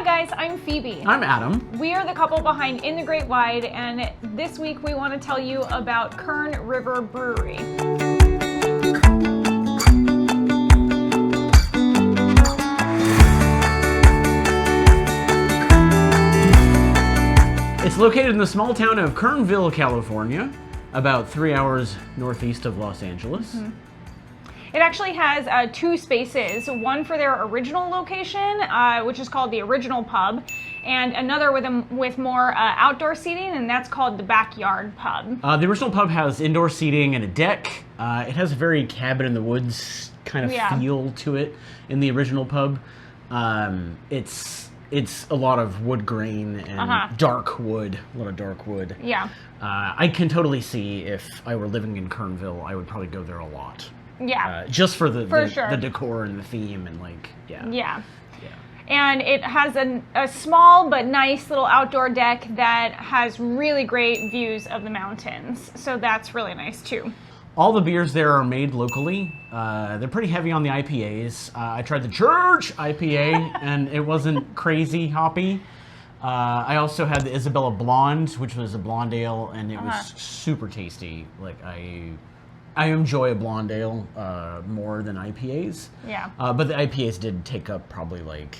guys, I'm Phoebe. I'm Adam. We are the couple behind In the Great Wide, and this week we want to tell you about Kern River Brewery. It's located in the small town of Kernville, California, about 3 hours northeast of Los Angeles. Mm-hmm. It actually has two spaces, one for their original location, which is called the Original Pub, and another with more outdoor seating, and that's called the Backyard Pub. The Original Pub has indoor seating and a deck. It has a very cabin in the woods kind of feel to it in the Original Pub. It's a lot of wood grain and dark wood, a lot of dark wood. Yeah. I can totally see if I were living in Kernville, I would probably go there a lot. Yeah. Just for the sure. decor and the theme and Yeah. And it has a small but nice little outdoor deck that has really great views of the mountains. So that's really nice too. All the beers there are made locally. They're pretty heavy on the IPAs. I tried the Church IPA and it wasn't crazy hoppy. I also had the Isabella Blonde, which was a blonde ale, and it was super tasty. Like I enjoy a blonde ale more than IPAs. Yeah. But the IPAs did take up probably like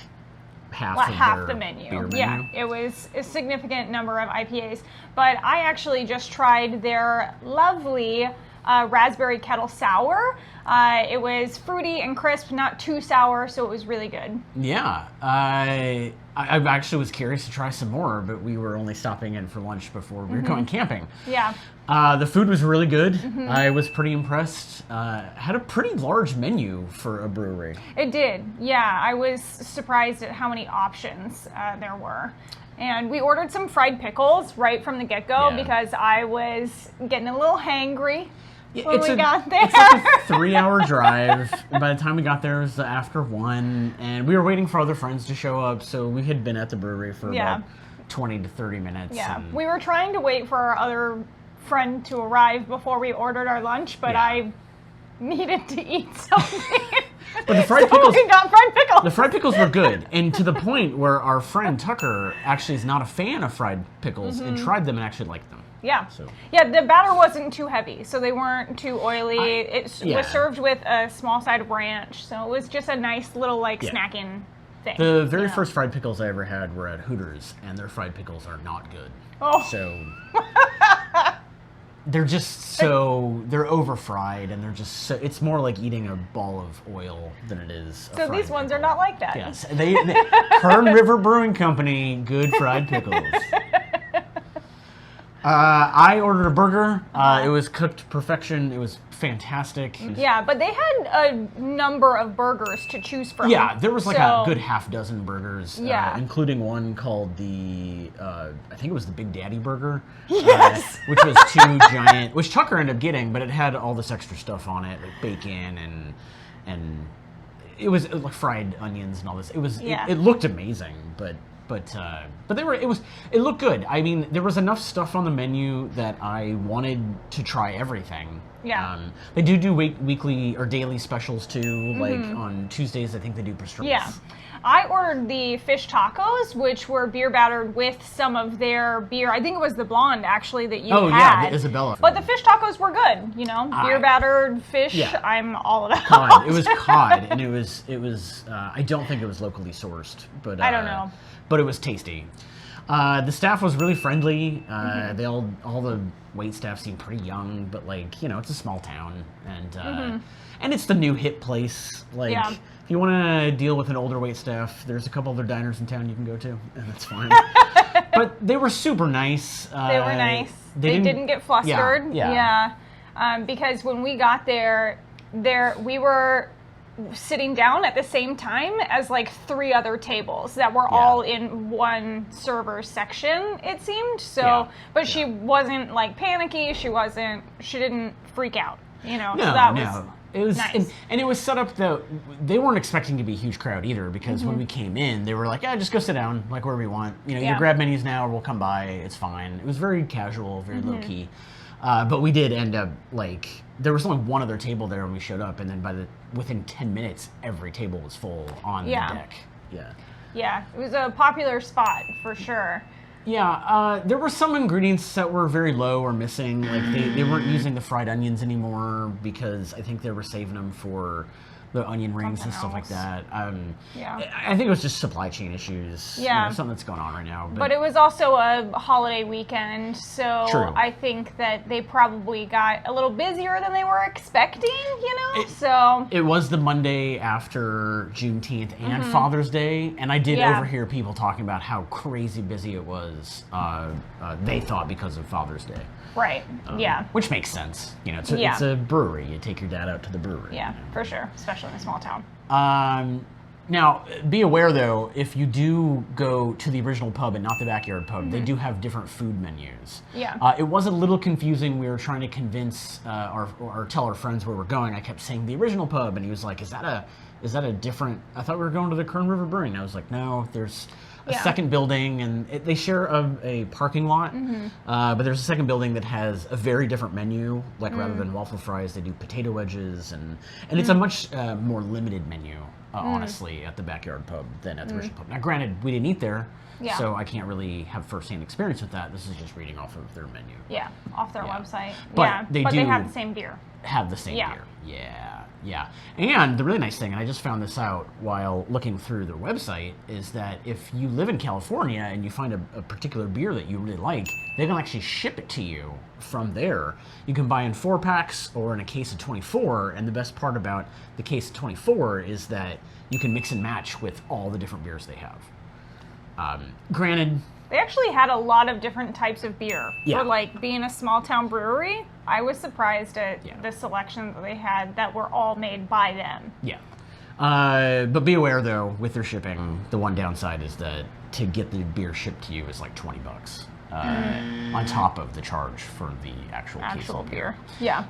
half the menu. Beer menu. Yeah, it was a significant number of IPAs. But I actually just tried their lovely raspberry kettle sour. It was fruity and crisp, not too sour, so it was really good. Yeah, I actually was curious to try some more, but we were only stopping in for lunch before we were going camping. Yeah. The food was really good. I was pretty impressed. Had a pretty large menu for a brewery. It did, yeah. I was surprised at how many options there were. And we ordered some fried pickles right from the get-go because I was getting a little hangry. When we got there. It's like a 3-hour drive. And by the time we got there, it was after 1, and we were waiting for other friends to show up, so we had been at the brewery for about 20 to 30 minutes. Yeah, we were trying to wait for our other friend to arrive before we ordered our lunch, but I needed to eat something. But the fried pickles, we got fried pickles. The fried pickles were good, and to the point where our friend Tucker actually is not a fan of fried pickles and tried them and actually liked them. Yeah. So. Yeah, the batter wasn't too heavy, so they weren't too oily. It was served with a small side of ranch, so it was just a nice little snacking thing. The very first fried pickles I ever had were at Hooters, and their fried pickles are not good. Oh. So they're just they're over fried, and they're just it's more like eating a ball of oil than it is a So these ones are not like that. Yes. They Kern River Brewing Company, good fried pickles. I ordered a burger. It was cooked to perfection. It was fantastic. Yeah, but they had a number of burgers to choose from. Yeah, there was like a good half dozen burgers, including one called the, I think it was the Big Daddy Burger. Yes! Which was two giant, which Tucker ended up getting, but it had all this extra stuff on it, like bacon and it was like fried onions and all this. It was, it looked amazing, but it looked good. I mean, there was enough stuff on the menu that I wanted to try everything. Yeah. They do weekly or daily specials too. Like on Tuesdays, I think they do pastrami. Yeah. I ordered the fish tacos, which were beer battered with some of their beer. I think it was the blonde actually that you had. Oh yeah, the Isabella. But the fish tacos were good. You know, beer battered fish. Yeah. I'm all about. Cod. It was cod, and it was. I don't think it was locally sourced, but I don't know. But it was tasty. The staff was really friendly. They all the wait staff seemed pretty young, but like it's a small town, and it's the new hip place. Like if you want to deal with an older wait staff, there's a couple other diners in town you can go to, and that's fine. But they were super nice. They were nice. They didn't get flustered. Yeah. Because when we got there we were sitting down at the same time as like 3 other tables that were all in one server section, it seemed. So but she wasn't like panicky, she didn't freak out, so it was nice. And it was set up though, they weren't expecting to be a huge crowd either, because when we came in they were like, just go sit down like wherever you want, you grab menus now or we'll come by, it's fine. It was very casual, very low key. But we did end up like there was only one other table there when we showed up, and then within 10 minutes every table was full on the deck. Yeah, it was a popular spot for sure. Yeah, there were some ingredients that were very low or missing. Like they weren't using the fried onions anymore because I think they were saving them for the onion rings and stuff like that. Yeah. I think it was just supply chain issues. Yeah. Something that's going on right now. But it was also a holiday weekend, so True. I think that they probably got a little busier than they were expecting, It was the Monday after Juneteenth and Father's Day, and I did overhear people talking about how crazy busy it was, they thought, because of Father's Day. Right, Which makes sense. It's a brewery. You take your dad out to the brewery. Yeah, for sure, especially in a small town. Now, be aware, though, if you do go to the original pub and not the backyard pub, they do have different food menus. Yeah. It was a little confusing. We were trying to convince or tell our friends where we're going. I kept saying the original pub, and he was like, is that a different... I thought we were going to the Kern River Brewing. I was like, no, there's a second building, and they share a parking lot, but there's a second building that has a very different menu. Like, rather than waffle fries, they do potato wedges, and it's a much more limited menu, honestly, at the backyard pub than at the original pub. Now, granted, we didn't eat there, so I can't really have first-hand experience with that. This is just reading off of their menu. Yeah, off their website. But they have the same beer. Have the same beer. Yeah. And the really nice thing, and I just found this out while looking through their website, is that if you live in California and you find a particular beer that you really like, they can actually ship it to you from there. You can buy in 4-packs or in a case of 24, and the best part about the case of 24 is that you can mix and match with all the different beers they have. Granted... They actually had a lot of different types of beer. For, being a small-town brewery, I was surprised at the selection that they had that were all made by them. Yeah. But be aware, though, with their shipping, the one downside is that to get the beer shipped to you is like $20 on top of the charge for the actual case of beer. Yeah.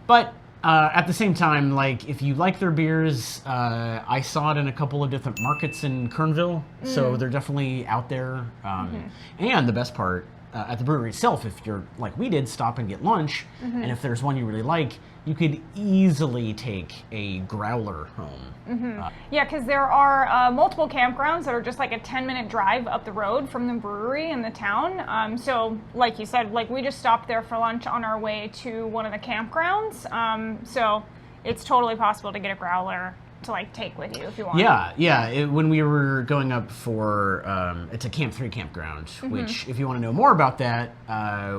But at the same time, if you like their beers, I saw it in a couple of different markets in Kernville, so they're definitely out there. And the best part, at the brewery itself, if you're like we did, stop and get lunch, and if there's one you really like, you could easily take a growler home. Yeah, because there are multiple campgrounds that are just like a 10-minute drive up the road from the brewery in the town. So like you said, we just stopped there for lunch on our way to one of the campgrounds. So it's totally possible to get a growler to take with you if you want. Yeah. When we were going up for, it's a Camp Three Campground, which if you want to know more about that,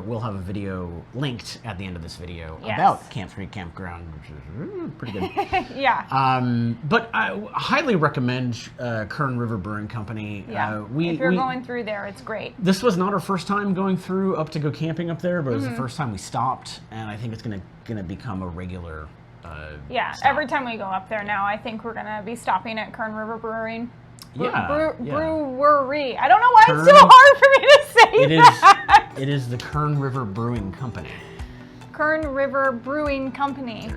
we'll have a video linked at the end of this video about Camp Three Campground, which is pretty good. But I highly recommend Kern River Brewing Company. Yeah. If you're going through there, it's great. This was not our first time going through up to go camping up there, but it was the first time we stopped, and I think it's gonna become a regular stop. Every time we go up there now, I think we're going to be stopping at Kern River Brewing. Brewery. I don't know why it's so hard for me to say that. It is the Kern River Brewing Company. Kern River Brewing Company.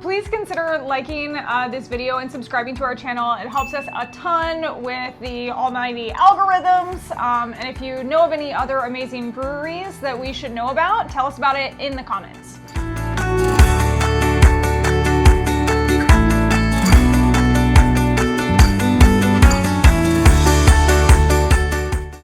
Please consider liking this video and subscribing to our channel. It helps us a ton with the almighty algorithms. And if you know of any other amazing breweries that we should know about, tell us about it in the comments.